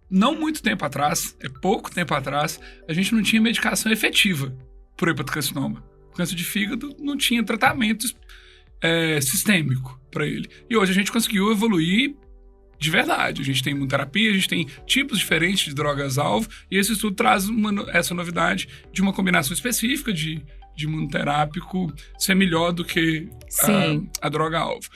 não muito tempo atrás, pouco tempo atrás, a gente não tinha medicação efetiva para o hepatocarcinoma. O câncer de fígado não tinha tratamento sistêmico para ele. E hoje a gente conseguiu evoluir de verdade. A gente tem imunoterapia, a gente tem tipos diferentes de drogas-alvo, e esse estudo traz essa novidade de uma combinação específica de imunoterápico ser melhor do que a droga-alvo.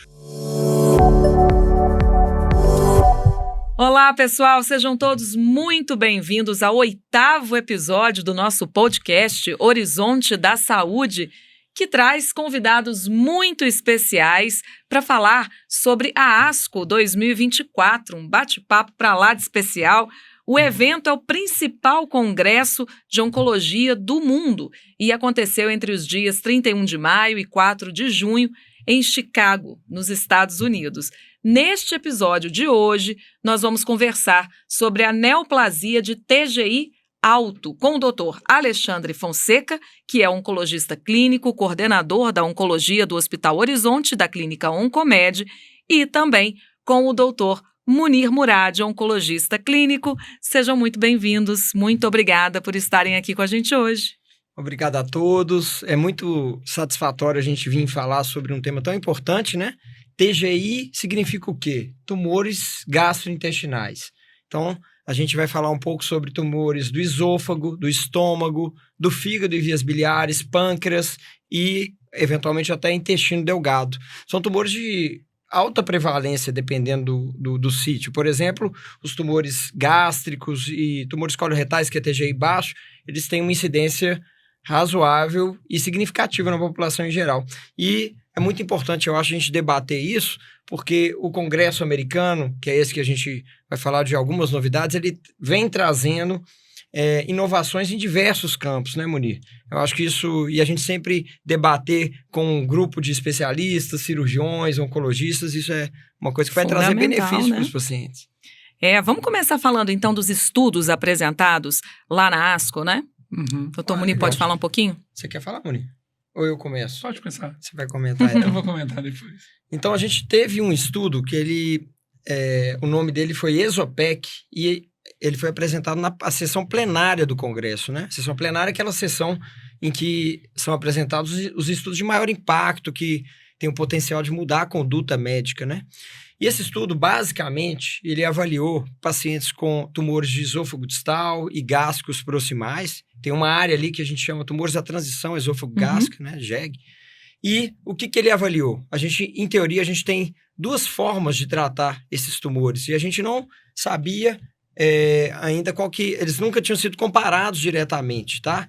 Olá, pessoal! Sejam todos muito bem-vindos ao 8º episódio do nosso podcast Horizonte da Saúde, que traz convidados muito especiais para falar sobre a ASCO 2024, um bate-papo para lá de especial. O evento é o principal congresso de oncologia do mundo e aconteceu entre os dias 31 de maio e 4 de junho em Chicago, nos Estados Unidos. Neste episódio de hoje, nós vamos conversar sobre a neoplasia de TGI alto com o Dr. Alexandre Fonseca, que é oncologista clínico, coordenador da oncologia do Hospital Horizonte da Clínica Oncomed, e também com o Dr. Munir Murad, oncologista clínico. Sejam muito bem-vindos. Muito obrigada por estarem aqui com a gente hoje. Obrigado a todos. É muito satisfatório a gente vir falar sobre um tema tão importante, né? TGI significa o quê? Tumores gastrointestinais. Então, a gente vai falar um pouco sobre tumores do esôfago, do estômago, do fígado e vias biliares, pâncreas e, eventualmente, até intestino delgado. São tumores de alta prevalência, dependendo do sítio. Por exemplo, os tumores gástricos e tumores coloretais, que é TGI baixo, eles têm uma incidência razoável e significativa na população em geral. E é muito importante, eu acho, a gente debater isso, porque o Congresso americano, que é esse que a gente vai falar de algumas novidades, ele vem trazendo inovações em diversos campos, né, Munir? Eu acho que isso, e a gente sempre debater com um grupo de especialistas, cirurgiões, oncologistas, isso é uma coisa que vai trazer benefício, né, para os pacientes. Vamos começar falando, então, dos estudos apresentados lá na ASCO, né? Uhum. Doutor Munir, pode falar um pouquinho? Você quer falar, Munir? Ou eu começo? Pode começar. Você vai comentar, então? Eu vou comentar depois. Então, a gente teve um estudo que o nome dele foi ESOPEC, e ele foi apresentado na sessão plenária do Congresso, né? Sessão plenária é aquela sessão em que são apresentados os estudos de maior impacto, que tem o potencial de mudar a conduta médica, né? E esse estudo, basicamente, ele avaliou pacientes com tumores de esôfago distal e gástricos proximais. Tem uma área ali que a gente chama tumores da transição esôfago-gástrica, né? JEG. E o que ele avaliou? Em teoria, a gente tem duas formas de tratar esses tumores. E a gente não sabia ainda eles nunca tinham sido comparados diretamente, tá?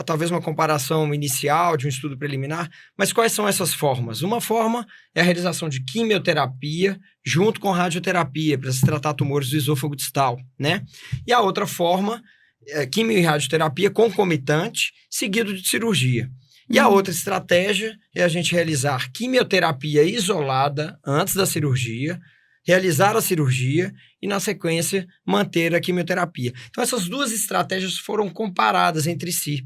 Talvez uma comparação inicial de um estudo preliminar, mas quais são essas formas? Uma forma é a realização de quimioterapia junto com radioterapia para se tratar tumores do esôfago distal, né? E a outra forma é quimio e radioterapia concomitante, seguido de cirurgia. E a outra estratégia é a gente realizar quimioterapia isolada antes da cirurgia, realizar a cirurgia e, na sequência, manter a quimioterapia. Então, essas duas estratégias foram comparadas entre si.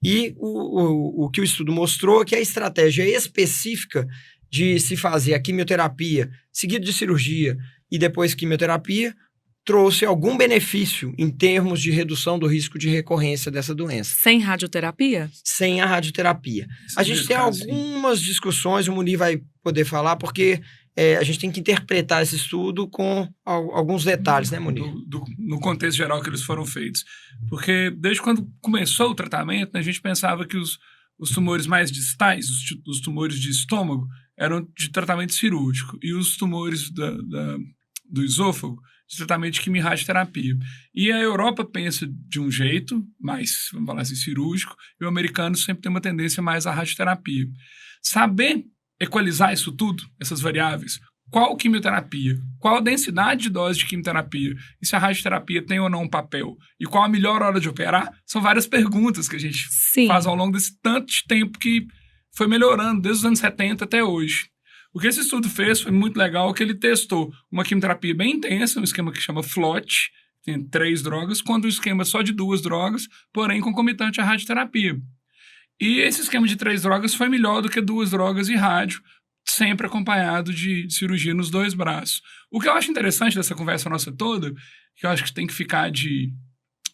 E o que o estudo mostrou é que a estratégia específica de se fazer a quimioterapia seguido de cirurgia e depois quimioterapia trouxe algum benefício em termos de redução do risco de recorrência dessa doença. Sem radioterapia? Sem a radioterapia. A gente tem algumas discussões, o Munir vai poder falar, porque a gente tem que interpretar esse estudo com alguns detalhes, né, Munir? No contexto geral que eles foram feitos. Porque desde quando começou o tratamento, a gente pensava que os tumores mais distais, os tumores de estômago, eram de tratamento cirúrgico. E os tumores do esôfago, de tratamento de quimio-radioterapia. E a Europa pensa de um jeito, mais, vamos falar assim, cirúrgico, e o americano sempre tem uma tendência mais à radioterapia. Saber equalizar isso tudo, essas variáveis, qual quimioterapia, qual a densidade de dose de quimioterapia, e se a radioterapia tem ou não um papel, e qual a melhor hora de operar, são várias perguntas que a gente faz ao longo desse tanto de tempo que foi melhorando, desde os anos 70 até hoje. O que esse estudo fez foi muito legal, que ele testou uma quimioterapia bem intensa, um esquema que chama FLOT, tem 3 drogas, quando o esquema só de 2 drogas, porém concomitante à radioterapia. E esse esquema de 3 drogas foi melhor do que 2 drogas e rádio, sempre acompanhado de cirurgia nos 2 braços. O que eu acho interessante dessa conversa nossa toda que eu acho que tem que ficar de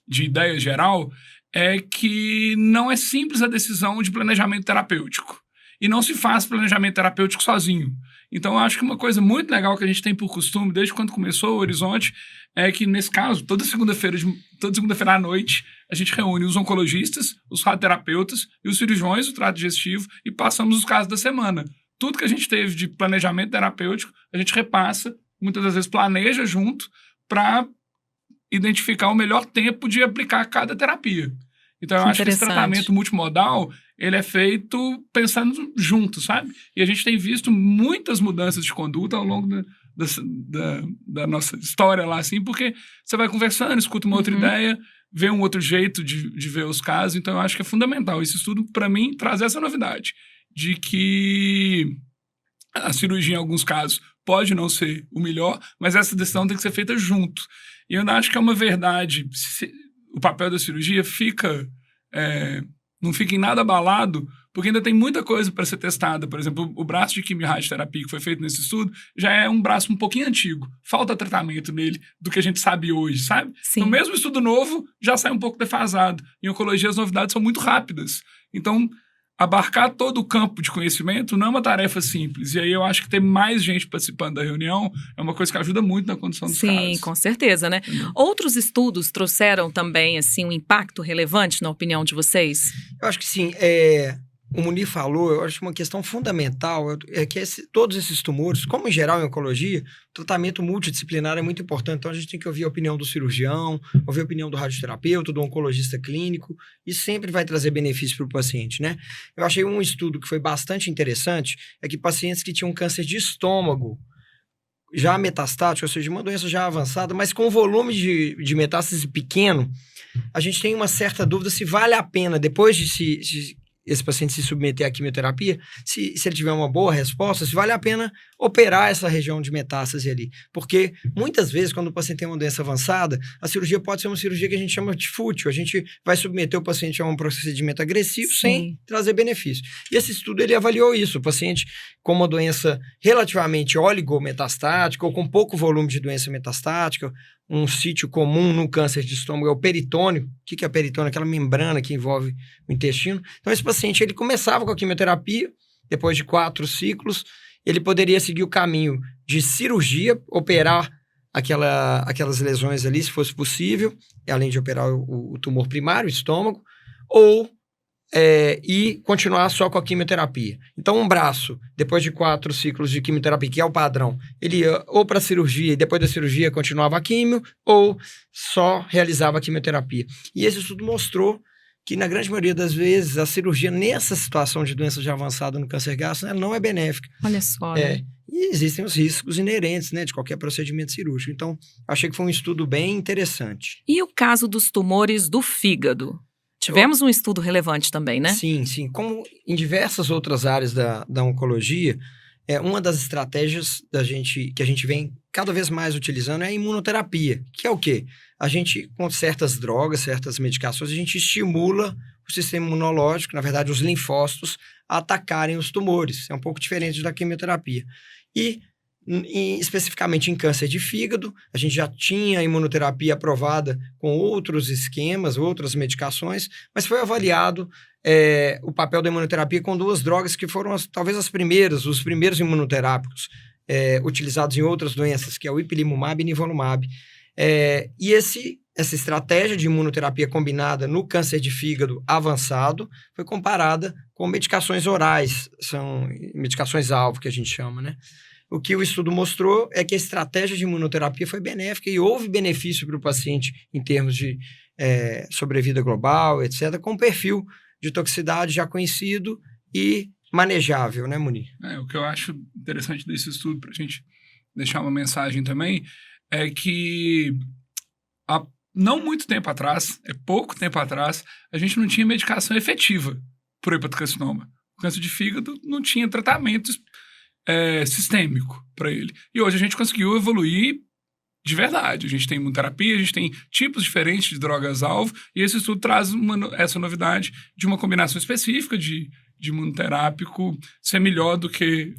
ideia geral, é que não é simples a decisão de planejamento terapêutico. E não se faz planejamento terapêutico sozinho. Então, eu acho que uma coisa muito legal que a gente tem por costume, desde quando começou o Horizonte, é que, nesse caso, toda segunda-feira à noite, a gente reúne os oncologistas, os radioterapeutas e os cirurgiões do trato digestivo e passamos os casos da semana. Tudo que a gente teve de planejamento terapêutico, a gente repassa, muitas das vezes planeja junto, para identificar o melhor tempo de aplicar cada terapia. Então, eu acho que esse tratamento multimodal, ele é feito pensando junto, sabe? E a gente tem visto muitas mudanças de conduta ao longo da nossa história lá, assim, porque você vai conversando, escuta uma outra ideia, vê um outro jeito de ver os casos. Então, eu acho que é fundamental. Esse estudo, para mim, traz essa novidade, de que a cirurgia, em alguns casos, pode não ser o melhor, mas essa decisão tem que ser feita junto. E eu ainda acho que é uma verdade. O papel da cirurgia não fica em nada abalado, porque ainda tem muita coisa para ser testada. Por exemplo, o braço de quimio-radioterapia que foi feito nesse estudo já é um braço um pouquinho antigo. Falta tratamento nele do que a gente sabe hoje, sabe? Sim. No mesmo estudo novo, já sai um pouco defasado. Em oncologia, as novidades são muito rápidas. Então, abarcar todo o campo de conhecimento não é uma tarefa simples. E aí eu acho que ter mais gente participando da reunião é uma coisa que ajuda muito na condução dos casos. Sim, com certeza, né? Outros estudos trouxeram também, assim, um impacto relevante na opinião de vocês? Eu acho que sim. O Munir falou, eu acho uma questão fundamental, é que todos esses tumores, como em geral em oncologia, o tratamento multidisciplinar é muito importante. Então, a gente tem que ouvir a opinião do cirurgião, ouvir a opinião do radioterapeuta, do oncologista clínico, e sempre vai trazer benefício para o paciente, né? Eu achei um estudo que foi bastante interessante, é que pacientes que tinham câncer de estômago, já metastático, ou seja, uma doença já avançada, mas com volume de metástase pequeno, a gente tem uma certa dúvida se vale a pena, depois de esse paciente se submeter à quimioterapia, se ele tiver uma boa resposta, se vale a pena operar essa região de metástase ali. Porque, muitas vezes, quando o paciente tem uma doença avançada, a cirurgia pode ser uma cirurgia que a gente chama de fútil. A gente vai submeter o paciente a um procedimento agressivo sem trazer benefício. E esse estudo, ele avaliou isso. O paciente com uma doença relativamente oligometastática ou com pouco volume de doença metastática, um sítio comum no câncer de estômago é o peritônio. O que é peritônio? Aquela membrana que envolve o intestino. Então, esse paciente, ele começava com a quimioterapia, depois de 4 ciclos, ele poderia seguir o caminho de cirurgia, operar aquelas lesões ali, se fosse possível, além de operar o tumor primário, o estômago, ou e continuar só com a quimioterapia. Então, um braço, depois de 4 ciclos de quimioterapia, que é o padrão, ele ia ou para a cirurgia e depois da cirurgia continuava a quimio, ou só realizava a quimioterapia. E esse estudo mostrou que, na grande maioria das vezes, a cirurgia nessa situação de doença já avançada no câncer gástrico, ela não é benéfica. Olha só, né? E existem os riscos inerentes, né, de qualquer procedimento cirúrgico. Então, achei que foi um estudo bem interessante. E o caso dos tumores do fígado? Tivemos um estudo relevante também, né? Sim, sim. Como em diversas outras áreas da oncologia, uma das estratégias que a gente vem cada vez mais utilizando é a imunoterapia, que é o quê? A gente, com certas drogas, certas medicações, a gente estimula o sistema imunológico, na verdade, os linfócitos, a atacarem os tumores. É um pouco diferente da quimioterapia. E especificamente em câncer de fígado, a gente já tinha a imunoterapia aprovada com outros esquemas, outras medicações, mas foi avaliado o papel da imunoterapia com 2 drogas que foram talvez os primeiros imunoterápicos utilizados em outras doenças, que é o ipilimumab e nivolumab. E essa estratégia de imunoterapia combinada no câncer de fígado avançado foi comparada com medicações orais, são medicações-alvo que a gente chama, né? O que o estudo mostrou é que a estratégia de imunoterapia foi benéfica e houve benefício para o paciente em termos de sobrevida global, etc., com perfil de toxicidade já conhecido e manejável, né, Munir? O que eu acho interessante desse estudo, para a gente deixar uma mensagem também, é que há não muito tempo atrás, pouco tempo atrás, a gente não tinha medicação efetiva para o hepatocarcinoma. O câncer de fígado não tinha tratamento sistêmico para ele. E hoje a gente conseguiu evoluir de verdade. A gente tem imunoterapia, a gente tem tipos diferentes de drogas-alvo, e esse estudo traz essa novidade de uma combinação específica de de imunoterápico ser melhor do que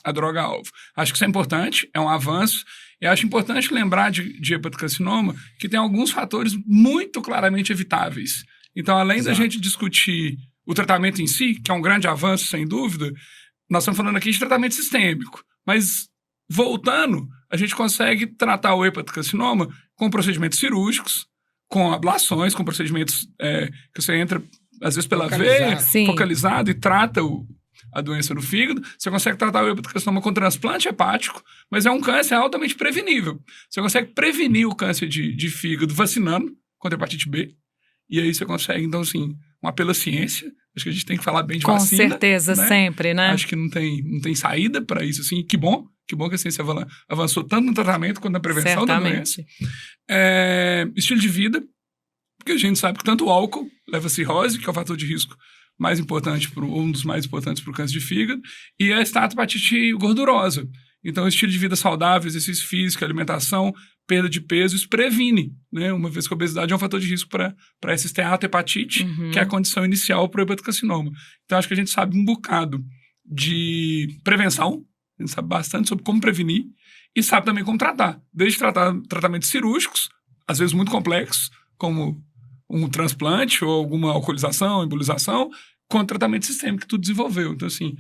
a droga-alvo. Acho que isso é importante, é um avanço. E acho importante lembrar de hepatocarcinoma que tem alguns fatores muito claramente evitáveis. Então, além da gente discutir o tratamento em si, que é um grande avanço, sem dúvida, nós estamos falando aqui de tratamento sistêmico. Mas, voltando, a gente consegue tratar o hepatocarcinoma com procedimentos cirúrgicos, com ablações, com procedimentos que você entra, às vezes, pela veia, focalizado, e trata a doença no fígado. Você consegue tratar o hepatocarcinoma com transplante hepático, mas é um câncer altamente prevenível. Você consegue prevenir o câncer de fígado vacinando contra a hepatite B. E aí você consegue, então, assim, um apelo à ciência. Acho que a gente tem que falar bem de vacina. Com certeza, né? Sempre, né? Acho que não tem saída para isso, assim. Que bom que a ciência avançou tanto no tratamento quanto na prevenção da doença. Estilo de vida, porque a gente sabe que tanto o álcool leva a cirrose, que é o fator de risco mais importante, um dos mais importantes para o câncer de fígado, e a esteatohepatite gordurosa. Então, estilo de vida saudável, exercício físico, alimentação, perda de peso, isso previne, né? Uma vez que a obesidade é um fator de risco para essa esteatohepatite, que é a condição inicial para o hepatocarcinoma. Então, acho que a gente sabe um bocado de prevenção, a gente sabe bastante sobre como prevenir, e sabe também como tratar. Desde tratamentos cirúrgicos, às vezes muito complexos, como um transplante ou alguma alcoolização, embolização, com tratamento sistêmico que tu desenvolveu. Então, assim,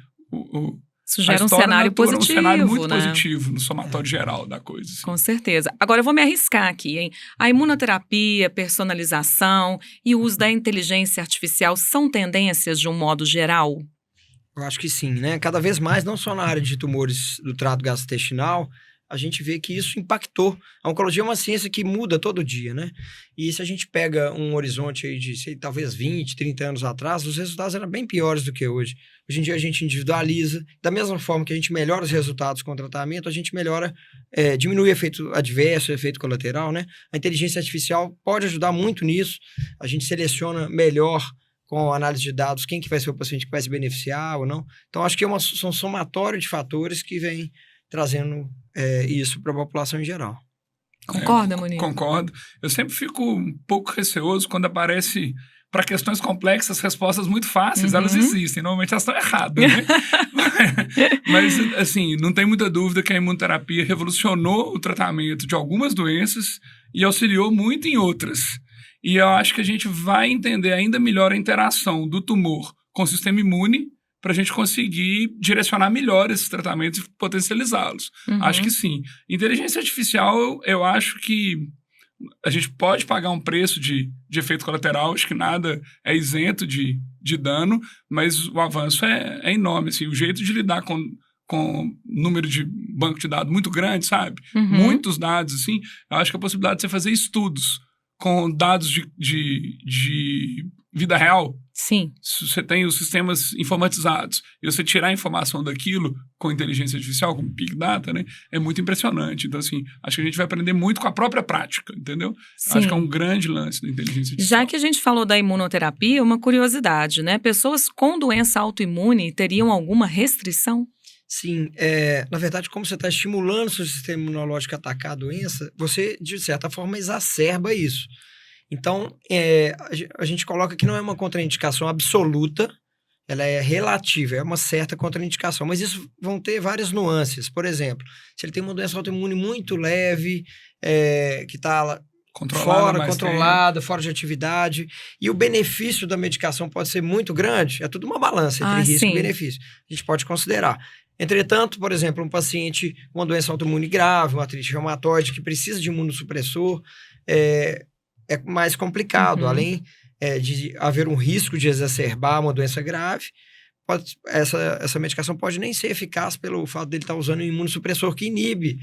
isso gera um cenário positivo, um cenário muito positivo no somatório geral da coisa. Assim. Com certeza. Agora, eu vou me arriscar aqui, hein? A imunoterapia, personalização e o uso da inteligência artificial são tendências de um modo geral? Eu acho que sim, né? Cada vez mais, não só na área de tumores do trato gastrointestinal, a gente vê que isso impactou. A oncologia é uma ciência que muda todo dia, né? E se a gente pega um horizonte aí de, talvez 20, 30 anos atrás, os resultados eram bem piores do que hoje. Hoje em dia a gente individualiza. Da mesma forma que a gente melhora os resultados com o tratamento, a gente melhora, diminui o efeito adverso, o efeito colateral, né? A inteligência artificial pode ajudar muito nisso. A gente seleciona melhor com análise de dados quem que vai ser o paciente que vai se beneficiar ou não. Então, acho que é um somatório de fatores que vem trazendo isso para a população em geral. Concorda, Munir? Concordo. Eu sempre fico um pouco receoso quando aparece, para questões complexas, respostas muito fáceis. Elas existem, normalmente elas estão erradas, né? Mas, assim, não tem muita dúvida que a imunoterapia revolucionou o tratamento de algumas doenças e auxiliou muito em outras. E eu acho que a gente vai entender ainda melhor a interação do tumor com o sistema imune para a gente conseguir direcionar melhor esses tratamentos e potencializá-los. Acho que sim. Inteligência artificial, eu acho que a gente pode pagar um preço de efeito colateral, acho que nada é isento de dano, mas o avanço é enorme. Assim, o jeito de lidar com número de banco de dados muito grande, sabe? Muitos dados, assim, eu acho que a possibilidade de você fazer estudos com dados de vida real. Sim. Se você tem os sistemas informatizados e você tirar a informação daquilo com inteligência artificial, com Big Data, né, é muito impressionante. Então, assim, acho que a gente vai aprender muito com a própria prática, entendeu? Sim. Acho que é um grande lance da inteligência artificial. Já que a gente falou da imunoterapia, uma curiosidade, né? Pessoas com doença autoimune teriam alguma restrição? Sim, na verdade, como você está estimulando o seu sistema imunológico a atacar a doença, você, de certa forma, exacerba isso. Então, a gente coloca que não é uma contraindicação absoluta, ela é relativa, é uma certa contraindicação, mas isso vão ter várias nuances. Por exemplo, se ele tem uma doença autoimune muito leve, que está controlada, fora de atividade, e o benefício da medicação pode ser muito grande, é tudo uma balança entre risco e benefício. A gente pode considerar. Entretanto, por exemplo, um paciente com uma doença autoimune grave, uma artrite reumatoide, que precisa de imunossupressor, é mais complicado. Além de haver um risco de exacerbar uma doença grave, essa medicação pode nem ser eficaz pelo fato dele estar usando um imunossupressor que inibe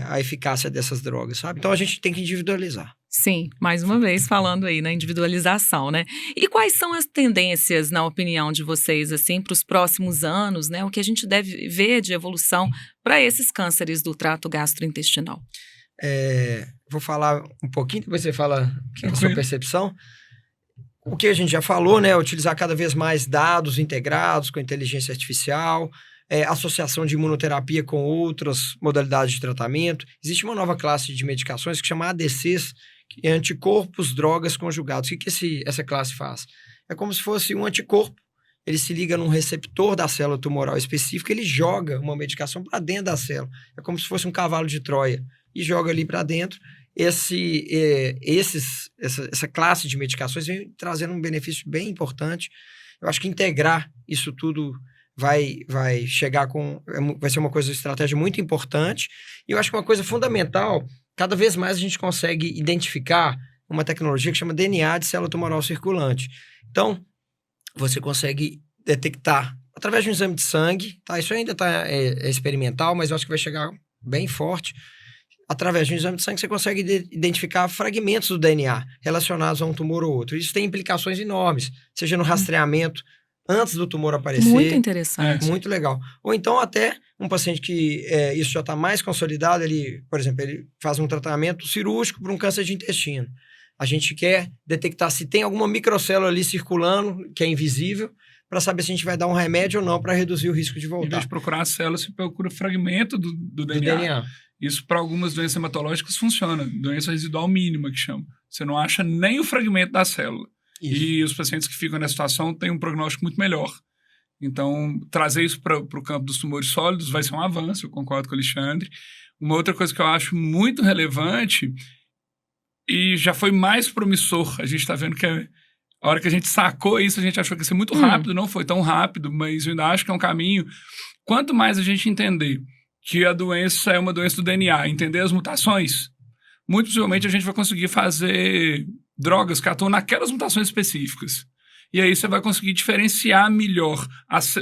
a eficácia dessas drogas, sabe? Então, a gente tem que individualizar. Sim, mais uma vez falando aí na individualização, né? E quais são as tendências, na opinião de vocês, assim, para os próximos anos, né? O que a gente deve ver de evolução para esses cânceres do trato gastrointestinal? Vou falar um pouquinho, depois você fala a sua percepção. O que a gente já falou, né? Utilizar cada vez mais dados integrados com inteligência artificial, associação de imunoterapia com outras modalidades de tratamento. Existe uma nova classe de medicações que chama ADCs, que é anticorpos, drogas conjugados. O que essa classe faz? É como se fosse um anticorpo ele se liga num receptor da célula tumoral específica, ele joga uma medicação para dentro da célula. É como se fosse um cavalo de Troia. E joga ali para dentro. Essa classe de medicações vem trazendo um benefício bem importante. Eu acho que integrar isso tudo vai ser uma estratégia muito importante. E eu acho que uma coisa fundamental, cada vez mais a gente consegue identificar uma tecnologia que chama DNA de célula tumoral circulante. Então, você consegue detectar através de um exame de sangue, tá? Isso ainda é experimental, mas eu acho que vai chegar bem forte. Através de um exame de sangue, você consegue identificar fragmentos do DNA relacionados a um tumor ou outro. Isso tem implicações enormes, seja no rastreamento antes do tumor aparecer. Muito interessante. Muito legal. Ou então até um paciente que isso já está mais consolidado, por exemplo, ele faz um tratamento cirúrgico para um câncer de intestino. A gente quer detectar se tem alguma microcélula ali circulando, que é invisível, para saber se a gente vai dar um remédio ou não para reduzir o risco de voltar. Em vez de procurar a célula, você procura fragmento do DNA. Isso para algumas doenças hematológicas funciona. Doença residual mínima, que chama. Você não acha nem o fragmento da célula. Isso. E os pacientes que ficam nessa situação têm um prognóstico muito melhor. Então, trazer isso para o campo dos tumores sólidos vai ser um avanço, eu concordo com o Alexandre. Uma outra coisa que eu acho muito relevante e já foi mais promissor, a gente está vendo que a hora que a gente sacou isso, a gente achou que ia ser muito rápido, não foi tão rápido, mas eu ainda acho que é um caminho. Quanto mais a gente entender que a doença é uma doença do DNA, entender as mutações, muito possivelmente a gente vai conseguir fazer drogas que atuam naquelas mutações específicas. E aí você vai conseguir diferenciar melhor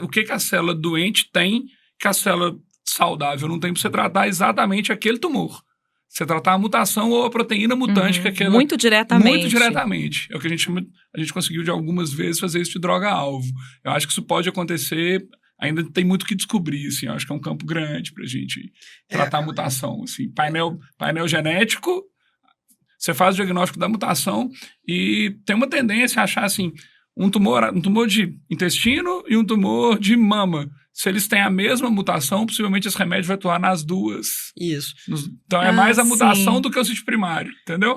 o que a célula doente tem que a célula saudável não tem, para você tratar exatamente aquele tumor. Você tratar a mutação ou a proteína mutante que aquela... Muito diretamente. Muito diretamente. É o que a gente conseguiu de algumas vezes fazer isso de droga-alvo. Eu acho que isso pode acontecer... Ainda tem muito o que descobrir, assim. Eu acho que é um campo grande pra gente tratar a mutação, assim. Painel genético, você faz o diagnóstico da mutação e tem uma tendência a achar, assim, um tumor de intestino e um tumor de mama. Se eles têm a mesma mutação, possivelmente esse remédio vai atuar nas duas. Isso. Então é mais a mutação do que o sítio primário, entendeu?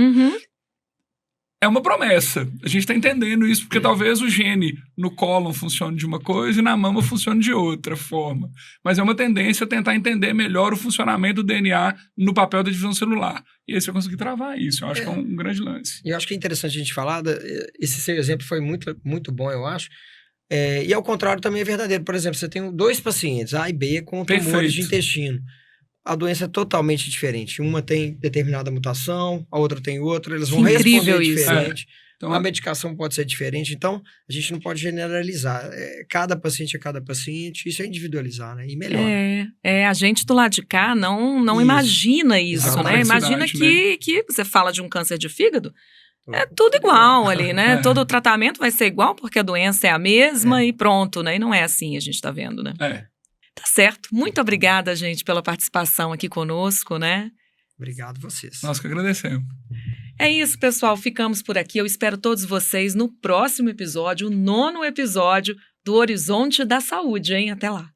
É uma promessa. A gente está entendendo isso, porque talvez o gene no cólon funcione de uma coisa e na mama funcione de outra forma. Mas é uma tendência a tentar entender melhor o funcionamento do DNA no papel da divisão celular. E aí você vai conseguir travar isso. Eu acho que é um grande lance. E eu acho que é interessante a gente falar, esse seu exemplo foi muito, muito bom, eu acho. E ao contrário também é verdadeiro. Por exemplo, você tem 2 pacientes, A e B, com tumores de intestino. A doença é totalmente diferente. Uma tem determinada mutação, a outra tem outra, elas vão responder diferente. Então, a medicação pode ser diferente. Então, a gente não pode generalizar. Cada paciente é cada paciente. Isso é individualizar, né? E melhor. A gente do lado de cá não imagina isso, né? Imagina que você fala de um câncer de fígado, é tudo igual ali, né? Todo o tratamento vai ser igual porque a doença é a mesma e pronto, né? E não é assim, a gente tá vendo, né? Tá certo. Muito obrigada, gente, pela participação aqui conosco, né? Obrigado vocês. Nós que agradecemos. É isso, pessoal. Ficamos por aqui. Eu espero todos vocês no próximo episódio, o 9º episódio do Horizonte da Saúde, hein? Até lá.